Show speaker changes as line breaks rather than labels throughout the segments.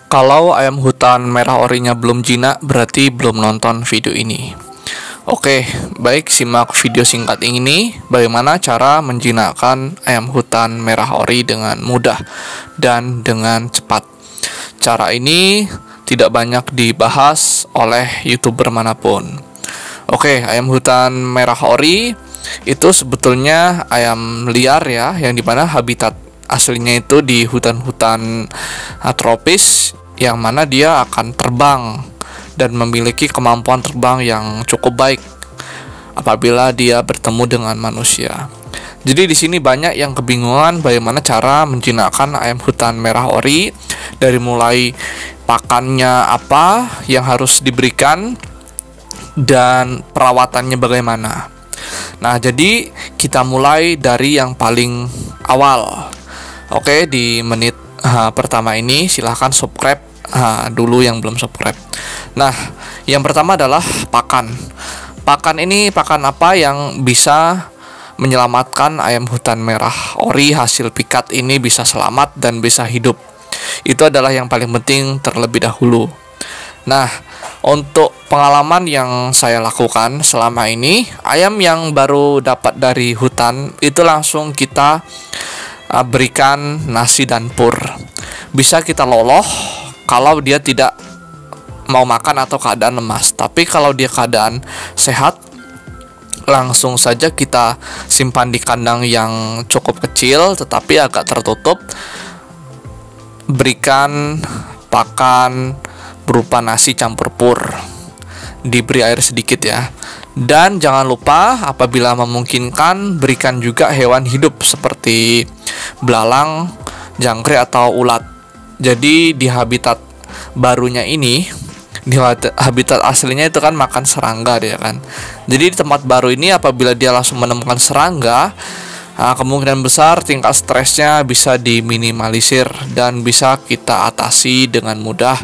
Kalau ayam hutan merah orinya belum jinak, berarti belum nonton video ini. Oke, baik, simak video singkat ini. Bagaimana cara menjinakkan ayam hutan merah ori dengan mudah dan dengan cepat. Cara ini tidak banyak dibahas oleh YouTuber manapun. Oke, ayam hutan merah ori itu sebetulnya ayam liar ya, yang dimana habitat aslinya itu di hutan-hutan tropis, yang mana dia akan terbang dan memiliki kemampuan terbang yang cukup baik apabila dia bertemu dengan manusia. Jadi di sini banyak yang kebingungan bagaimana cara menjinakkan ayam hutan merah ori, dari mulai pakannya apa yang harus diberikan dan perawatannya bagaimana. Nah, jadi kita mulai dari yang paling awal. Oke, di menit pertama ini silahkan subscribe dulu yang belum subscribe. Nah, yang pertama adalah pakan. Pakan ini pakan apa yang bisa menyelamatkan ayam hutan merah ori hasil pikat ini bisa selamat dan bisa hidup. Itu adalah yang paling penting terlebih dahulu. Nah, untuk pengalaman yang saya lakukan selama ini, ayam yang baru dapat dari hutan itu langsung kita berikan nasi dan pur. Bisa kita loloh kalau dia tidak mau makan atau keadaan lemas. Tapi kalau dia keadaan sehat, langsung saja kita simpan di kandang yang cukup kecil tetapi agak tertutup. Berikan pakan berupa nasi campur pur, diberi air sedikit ya. Dan jangan lupa apabila memungkinkan berikan juga hewan hidup seperti belalang, jangkrik atau ulat. Jadi di habitat barunya ini, di habitat aslinya itu kan makan serangga dia kan. Jadi di tempat baru ini apabila dia langsung menemukan serangga, kemungkinan besar tingkat stresnya bisa diminimalisir dan bisa kita atasi dengan mudah.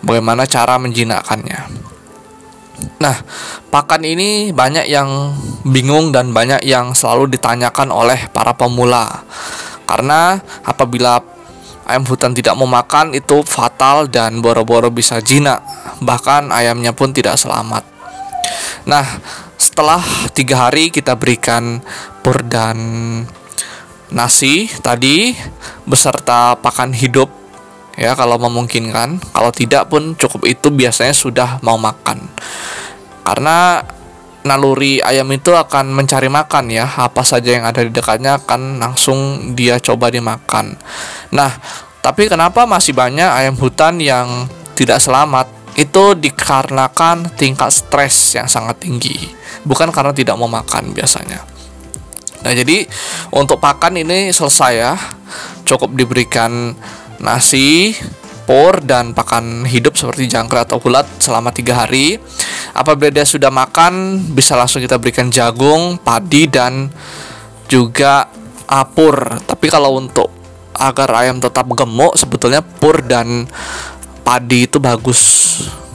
Bagaimana cara menjinakkannya? Nah, pakan ini banyak yang bingung dan banyak yang selalu ditanyakan oleh para pemula. Karena apabila ayam hutan tidak mau makan itu fatal dan boro-boro bisa jinak. Bahkan ayamnya pun tidak selamat. Nah, setelah 3 hari kita berikan pur dan nasi tadi beserta pakan hidup ya, kalau memungkinkan. Kalau tidak pun cukup itu biasanya sudah mau makan. Karena naluri ayam itu akan mencari makan ya, apa saja yang ada di dekatnya akan langsung dia coba dimakan. Nah, tapi kenapa masih banyak ayam hutan yang tidak selamat? Itu dikarenakan tingkat stres yang sangat tinggi, bukan karena tidak mau makan biasanya. Nah, jadi untuk pakan ini selesai ya, cukup diberikan nasi, pur, dan pakan hidup seperti jangkrik atau ulat selama 3 hari. Apabila dia sudah makan, bisa langsung kita berikan jagung, padi, dan juga pur. Tapi kalau untuk agar ayam tetap gemuk, sebetulnya pur dan padi itu bagus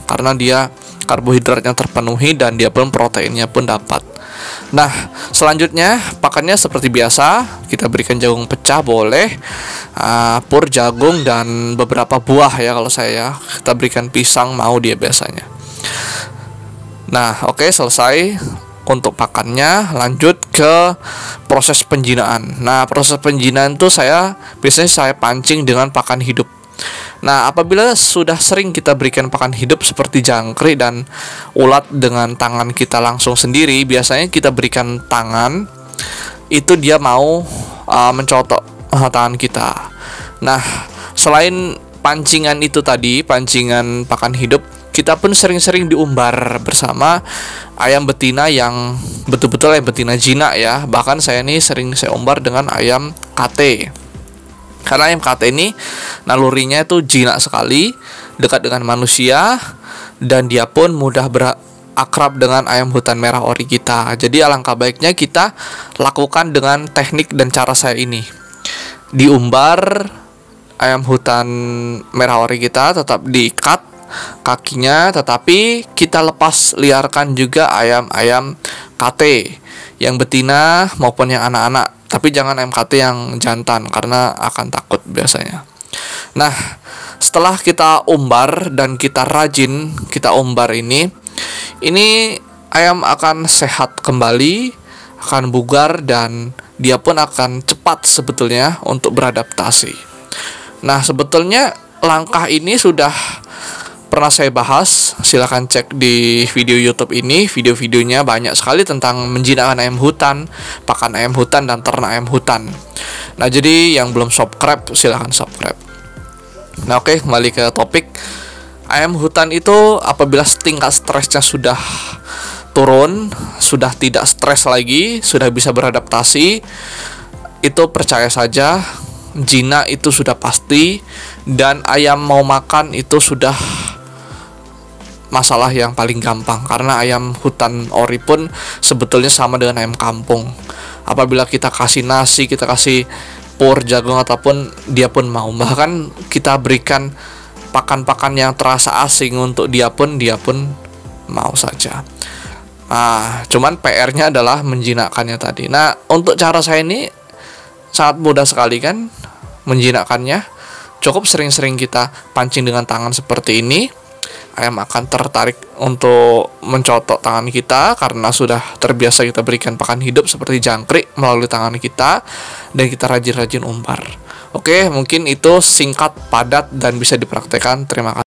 karena dia karbohidratnya terpenuhi dan dia pun proteinnya pun dapat. Nah, selanjutnya pakannya seperti biasa, kita berikan jagung pecah boleh, pur, jagung, dan beberapa buah ya. Kalau saya kita berikan pisang mau dia biasanya. Nah, oke, selesai untuk pakannya. Lanjut ke proses penjinaan. Nah, proses penjinaan itu biasanya saya pancing dengan pakan hidup. Nah, apabila sudah sering kita berikan pakan hidup seperti jangkrik dan ulat dengan tangan kita langsung sendiri, biasanya kita berikan tangan, itu dia mau mencotok tangan kita. Nah, selain pancingan itu tadi, pancingan pakan hidup, kita pun sering-sering diumbar bersama ayam betina yang betul-betul ayam betina jinak ya. Bahkan saya umbar dengan ayam KT. Karena ayam KT ini nalurinya itu jinak sekali, dekat dengan manusia, dan dia pun mudah berakrab dengan ayam hutan merah ori kita. Jadi alangkah baiknya kita lakukan dengan teknik dan cara saya ini. Diumbar ayam hutan merah ori kita, tetap diikat kakinya, tetapi kita lepas liarkan juga ayam-ayam KT yang betina maupun yang anak-anak. Tapi jangan ayam KT yang jantan karena akan takut biasanya. Nah, setelah kita umbar dan kita rajin kita umbar ini ayam akan sehat kembali, akan bugar, dan dia pun akan cepat sebetulnya untuk beradaptasi. Nah, sebetulnya langkah ini sudah pernah saya bahas. Silahkan cek di video YouTube ini. Video-videonya banyak sekali tentang menjinakkan ayam hutan, pakan ayam hutan, dan ternak ayam hutan. Nah, jadi yang belum subscribe silahkan subscribe. Nah, oke, kembali ke topik. Ayam hutan itu apabila tingkat stresnya sudah turun, sudah tidak stres lagi, sudah bisa beradaptasi, itu percaya saja jinak itu sudah pasti, dan ayam mau makan itu sudah masalah yang paling gampang, karena ayam hutan ori pun sebetulnya sama dengan ayam kampung. Apabila kita kasih nasi, kita kasih pur, jagung, ataupun dia pun mau. Bahkan kita berikan pakan-pakan yang terasa asing untuk dia pun mau saja. Nah, cuman PR-nya adalah menjinakkannya tadi. Nah, untuk cara saya ini sangat mudah sekali kan menjinakkannya. Cukup sering-sering kita pancing dengan tangan seperti ini. Ayam akan tertarik untuk mencotok tangan kita karena sudah terbiasa kita berikan pakan hidup seperti jangkrik melalui tangan kita, dan kita rajin-rajin umbar. Oke, mungkin itu singkat, padat, dan bisa dipraktekkan. Terima kasih.